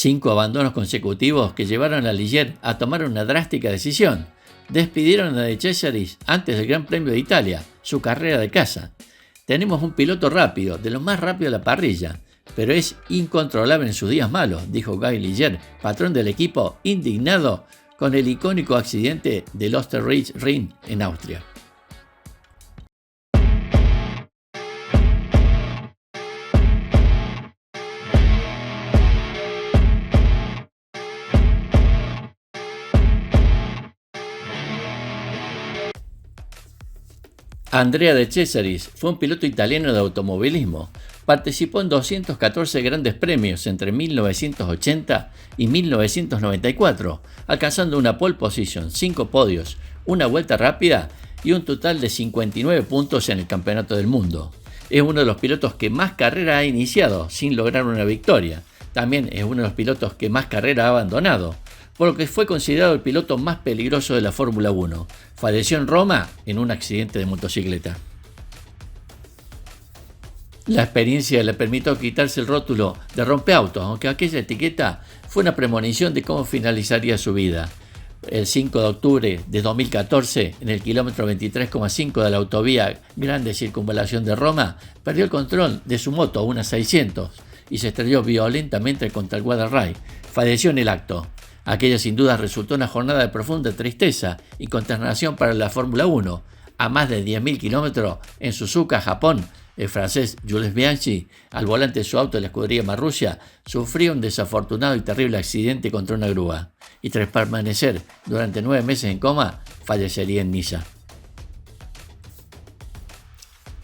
5 abandonos consecutivos que llevaron a Ligier a tomar una drástica decisión. Despidieron a De Cesaris antes del Gran Premio de Italia, su carrera de casa. Tenemos un piloto rápido, de lo más rápido de la parrilla, pero es incontrolable en sus días malos, dijo Guy Ligier, patrón del equipo, indignado con el icónico accidente del Österreich-Ring en Austria. Andrea De Cesaris fue un piloto italiano de automovilismo. Participó en 214 grandes premios entre 1980 y 1994, alcanzando una pole position, 5 podios, una vuelta rápida y un total de 59 puntos en el Campeonato del Mundo. Es uno de los pilotos que más carreras ha iniciado sin lograr una victoria. También es uno de los pilotos que más carreras ha abandonado, por lo que fue considerado el piloto más peligroso de la Fórmula 1. Falleció en Roma en un accidente de motocicleta. La experiencia le permitió quitarse el rótulo de rompeautos, aunque aquella etiqueta fue una premonición de cómo finalizaría su vida. El 5 de octubre de 2014, en el kilómetro 23,5 de la autovía Grande Circunvalación de Roma, perdió el control de su moto, una 600, y se estrelló violentamente contra el guardarray. Falleció en el acto. Aquella sin duda resultó una jornada de profunda tristeza y consternación para la Fórmula 1. A más de 10.000 kilómetros en Suzuka, Japón, el francés Jules Bianchi, al volante de su auto de la escudería Marussia, sufrió un desafortunado y terrible accidente contra una grúa, y tras permanecer durante 9 meses en coma, fallecería en Niza.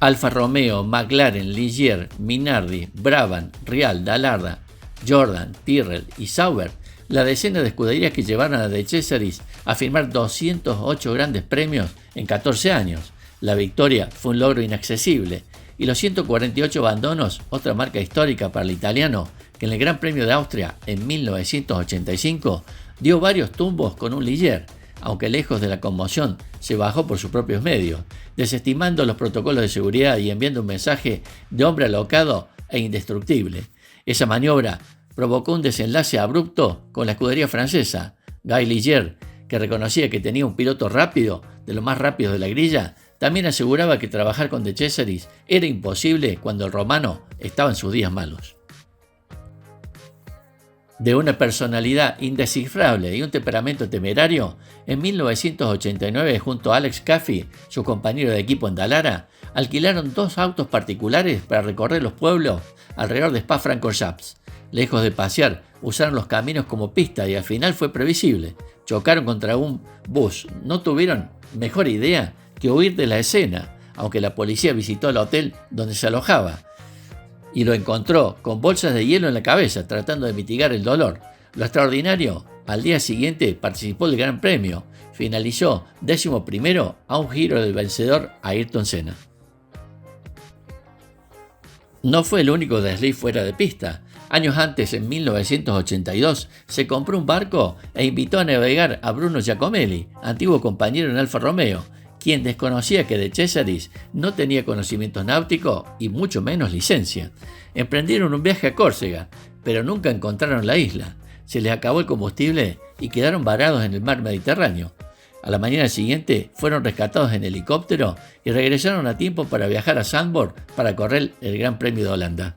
Alfa Romeo, McLaren, Ligier, Minardi, Brabham, Rial, Dallara, Jordan, Tyrrell y Sauber, la decena de escuderías que llevaron a De Cesaris a firmar 208 grandes premios en 14 años. La victoria fue un logro inaccesible, y los 148 abandonos, otra marca histórica para el italiano, que en el Gran Premio de Austria en 1985 dio varios tumbos con un Ligier, aunque lejos de la conmoción se bajó por sus propios medios, desestimando los protocolos de seguridad y enviando un mensaje de hombre alocado e indestructible. Esa maniobra provocó un desenlace abrupto con la escudería francesa. Guy Ligier, que reconocía que tenía un piloto rápido, de los más rápidos de la grilla, también aseguraba que trabajar con De Cesaris era imposible cuando el romano estaba en sus días malos. De una personalidad indescifrable y un temperamento temerario, en 1989, junto a Alex Caffey, su compañero de equipo en Dallara, alquilaron 2 autos particulares para recorrer los pueblos alrededor de Spa-Francorchamps. Lejos de pasear, usaron los caminos como pista y al final fue previsible. Chocaron contra un bus. No tuvieron mejor idea que huir de la escena, aunque la policía visitó el hotel donde se alojaba y lo encontró con bolsas de hielo en la cabeza, tratando de mitigar el dolor. Lo extraordinario, al día siguiente participó del Gran Premio. Finalizó 11º a un giro del vencedor Ayrton Senna. No fue el único desliz fuera de pista. Años antes, en 1982, se compró un barco e invitó a navegar a Bruno Giacomelli, antiguo compañero en Alfa Romeo, quien desconocía que De Cesaris no tenía conocimientos náuticos y mucho menos licencia. Emprendieron un viaje a Córcega, pero nunca encontraron la isla. Se les acabó el combustible y quedaron varados en el mar Mediterráneo. A la mañana siguiente fueron rescatados en helicóptero y regresaron a tiempo para viajar a Zandvoort para correr el Gran Premio de Holanda.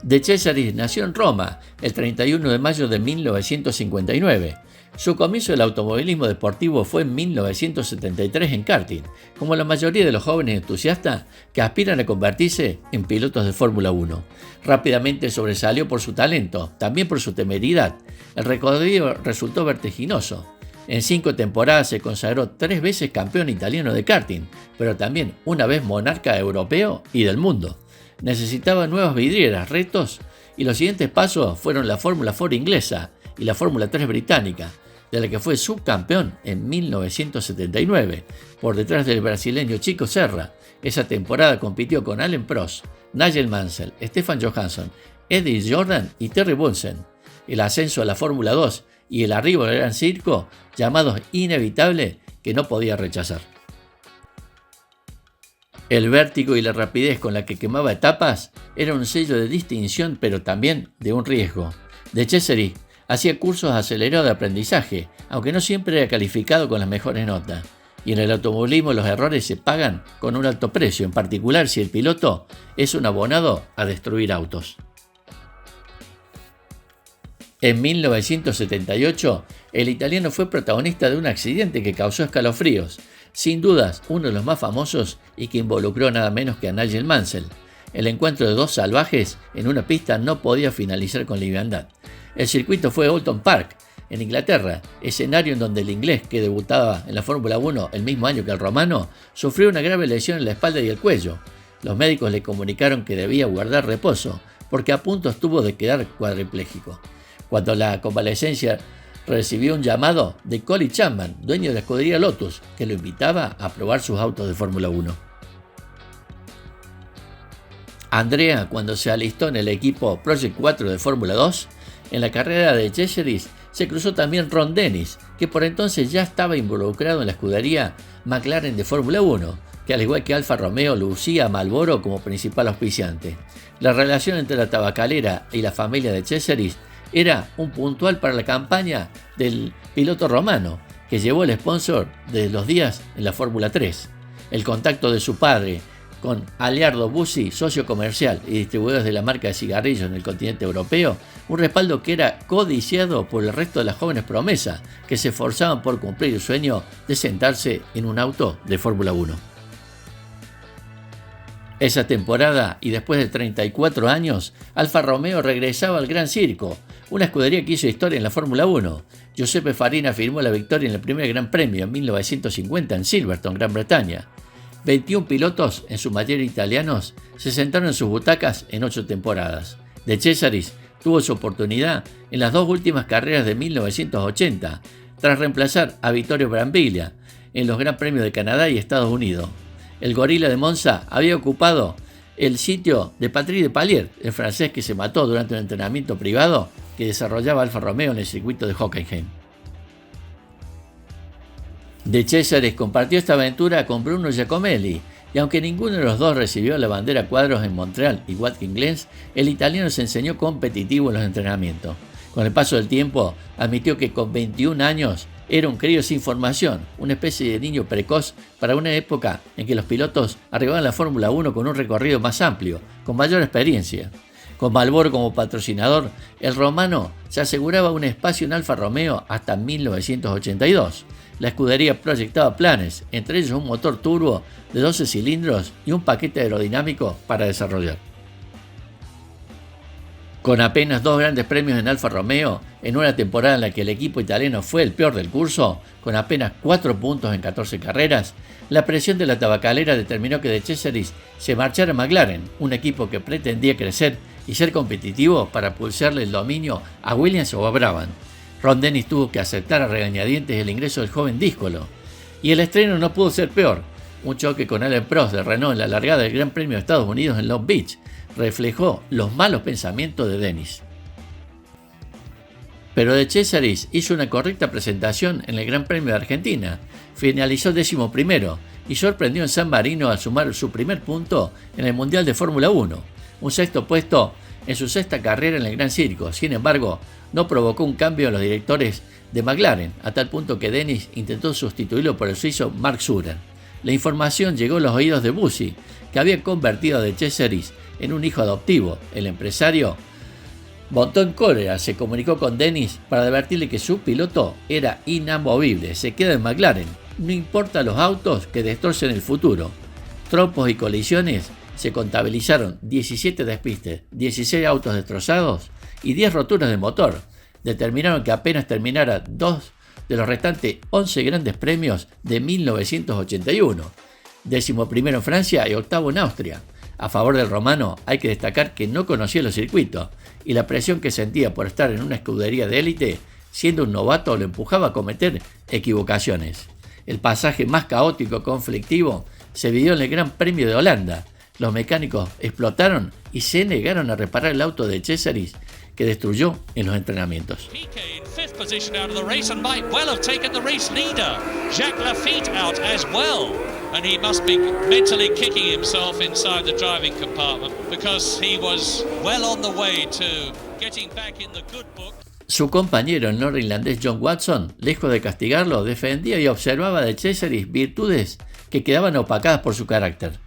De Cesaris nació en Roma el 31 de mayo de 1959. Su comienzo del automovilismo deportivo fue en 1973 en karting, como la mayoría de los jóvenes entusiastas que aspiran a convertirse en pilotos de Fórmula 1. Rápidamente sobresalió por su talento, también por su temeridad. El recorrido resultó vertiginoso. En 5 temporadas se consagró 3 veces campeón italiano de karting, pero también una vez monarca europeo y del mundo. Necesitaba nuevas vidrieras, retos, y los siguientes pasos fueron la Fórmula 4 inglesa y la Fórmula 3 británica, de la que fue subcampeón en 1979, por detrás del brasileño Chico Serra. Esa temporada compitió con Alain Prost, Nigel Mansell, Stefan Johansson, Eddie Jordan y Terry Boulsen. El ascenso a la Fórmula 2 y el arribo del Gran Circo, llamados inevitables, que no podía rechazar. El vértigo y la rapidez con la que quemaba etapas era un sello de distinción, pero también de un riesgo. De Cesaris hacía cursos acelerados de aprendizaje, aunque no siempre era calificado con las mejores notas. Y en el automovilismo los errores se pagan con un alto precio, en particular si el piloto es un abonado a destruir autos. En 1978, el italiano fue protagonista de un accidente que causó escalofríos, sin dudas uno de los más famosos y que involucró nada menos que a Nigel Mansell. El encuentro de dos salvajes en una pista no podía finalizar con liviandad. El circuito fue Oulton Park, en Inglaterra, escenario en donde el inglés, que debutaba en la Fórmula 1 el mismo año que el romano, sufrió una grave lesión en la espalda y el cuello. Los médicos le comunicaron que debía guardar reposo, porque a punto estuvo de quedar cuadripléjico. Cuando la convalecencia recibió un llamado de Colin Chapman, dueño de la escudería Lotus, que lo invitaba a probar sus autos de Fórmula 1. Andrea, cuando se alistó en el equipo Project 4 de Fórmula 2, en la carrera de Cesaris se cruzó también Ron Dennis, que por entonces ya estaba involucrado en la escudería McLaren de Fórmula 1, que al igual que Alfa Romeo lucía a Marlboro como principal auspiciante. La relación entre la tabacalera y la familia de Cesaris era un puntual para la campaña del piloto romano, que llevó el sponsor de los días en la Fórmula 3. El contacto de su padre con Aliardo Bussi, socio comercial y distribuidor de la marca de cigarrillos en el continente europeo, un respaldo que era codiciado por el resto de las jóvenes promesas que se esforzaban por cumplir el sueño de sentarse en un auto de Fórmula 1. Esa temporada, y después de 34 años, Alfa Romeo regresaba al Gran Circo, una escudería que hizo historia en la Fórmula 1. Giuseppe Farina firmó la victoria en el primer Gran Premio en 1950 en Silverstone, Gran Bretaña. 21 pilotos, en su mayoría italianos, se sentaron en sus butacas en 8 temporadas. De Cesaris tuvo su oportunidad en las 2 últimas carreras de 1980, tras reemplazar a Vittorio Brambilla en los Gran Premios de Canadá y Estados Unidos. El gorila de Monza había ocupado el sitio de Patrick Depailler, el francés que se mató durante un entrenamiento privado que desarrollaba Alfa Romeo en el circuito de Hockenheim. De Cesaris compartió esta aventura con Bruno Giacomelli, y aunque ninguno de los dos recibió la bandera a cuadros en Montreal y Watkins Glen, el italiano se enseñó competitivo en los entrenamientos. Con el paso del tiempo, admitió que con 21 años era un crío sin formación, una especie de niño precoz para una época en que los pilotos arribaban a la Fórmula 1 con un recorrido más amplio, con mayor experiencia. Con Marlboro como patrocinador, el romano se aseguraba un espacio en Alfa Romeo hasta 1982. La escudería proyectaba planes, entre ellos un motor turbo de 12 cilindros y un paquete aerodinámico para desarrollar. Con apenas 2 grandes premios en Alfa Romeo, en una temporada en la que el equipo italiano fue el peor del curso, con apenas 4 puntos en 14 carreras, la presión de la tabacalera determinó que De Cesaris se marchara a McLaren, un equipo que pretendía crecer y ser competitivo para pulsarle el dominio a Williams o a Brabham. Ron Dennis tuvo que aceptar a regañadientes el ingreso del joven díscolo. Y el estreno no pudo ser peor. Un choque con Alain Prost de Renault en la largada del Gran Premio de Estados Unidos en Long Beach reflejó los malos pensamientos de Dennis. Pero De Cesaris hizo una correcta presentación en el Gran Premio de Argentina. Finalizó 11º y sorprendió en San Marino al sumar su primer punto en el Mundial de Fórmula 1. Un 6º puesto en su 6ª carrera en el Gran Circo. Sin embargo, no provocó un cambio en los directores de McLaren, a tal punto que Dennis intentó sustituirlo por el suizo Mark Surer. La información llegó a los oídos de Bussi, que había convertido a De Cesaris en un hijo adoptivo. El empresario montó en cólera, se comunicó con Dennis para advertirle que su piloto era inamovible, se queda en McLaren, no importa los autos que destrocen el futuro. Trompos y colisiones se contabilizaron 17 despistes, 16 autos destrozados y 10 roturas de motor. Determinaron que apenas terminara 2 de los restantes 11 grandes premios de 1981, 11º en Francia y 8º en Austria. A favor del romano hay que destacar que no conocía los circuitos y la presión que sentía por estar en una escudería de élite, siendo un novato, lo empujaba a cometer equivocaciones. El pasaje más caótico y conflictivo se vivió en el Gran Premio de Holanda. Los mecánicos explotaron y se negaron a reparar el auto de Cesaris, que destruyó en los entrenamientos. Piquet in 5th position out of the race and might well have taken the race leader. Jacques Lafitte out as well. and he must be mentally kicking himself inside the driving compartment because he was well on the way to getting back in the good book. Su compañero, el norirlandés John Watson, lejos de castigarlo, defendía y observaba de Cesaris virtudes que quedaban opacadas por su carácter.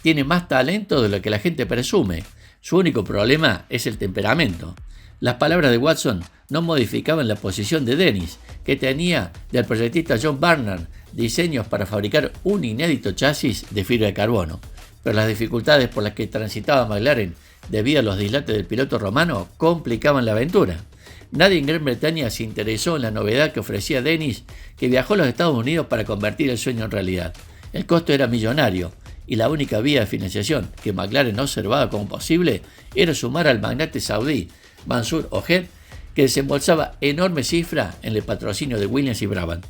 Tiene más talento de lo que la gente presume. Su único problema es el temperamento. Las palabras de Watson no modificaban la posición de Dennis, que tenía del proyectista John Barnard diseños para fabricar un inédito chasis de fibra de carbono. Pero las dificultades por las que transitaba McLaren debido a los dislates del piloto romano complicaban la aventura. Nadie en Gran Bretaña se interesó en la novedad que ofrecía Dennis, que viajó a los Estados Unidos para convertir el sueño en realidad. El costo era millonario y la única vía de financiación que McLaren observaba como posible era sumar al magnate saudí Mansour Ojed, que desembolsaba enorme cifra en el patrocinio de Williams y Brabham.